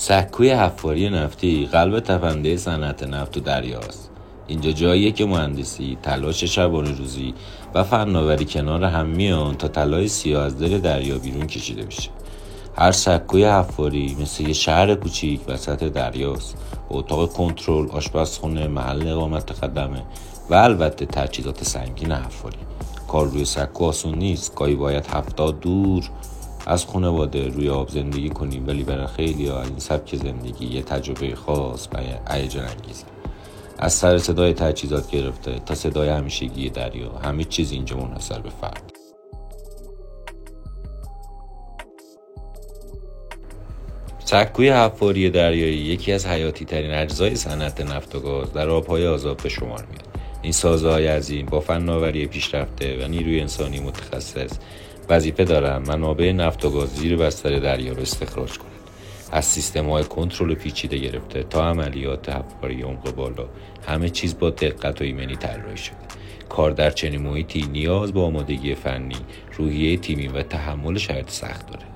سکوی حفاری نفتی قلب تپنده صنعت نفت و دریاست. اینجا جاییه که مهندسی، تلاش شبانه روزی و فناوری کنار هم میان تا طلای سیاه از دل دریا بیرون کشیده بشه. هر سکوی حفاری مثل یه شهر کوچیک وسط دریاست. اتاق کنترل، آشپزخونه، محل اقامت خدمه و البته تجهیزات سنگین حفاری. کار روی سکو آسون نیست. گاهی باید 70 دور از خانواده روی آب زندگی کنیم، ولی برای خیلی ها این سبک زندگی یه تجربه خاص و هیجان انگیزه. از سر صدای تجهیزات گرفته تا صدای همیشگی دریا، همه چیز اینجا منحصر به فرد. سکوی حفاری دریایی یکی از حیاتی ترین اجزای صنعت نفت و گاز در آبهای آزاد به شمار میاد. این سازه‌های عظیم با فناوری پیشرفته و نیروی انسانی متخصص وظیفه دارن منابع نفت و گاز زیر بستر دریا رو استخراج کنند. از سیستم‌های کنترل پیچیده گرفته تا عملیات حفاری عمق بالا، همه چیز با دقت و ایمنی طراحی شده. کار در چنین محیطی نیاز به آمادگی فنی، روحیه تیمی و تحمل شرایط سخت داره.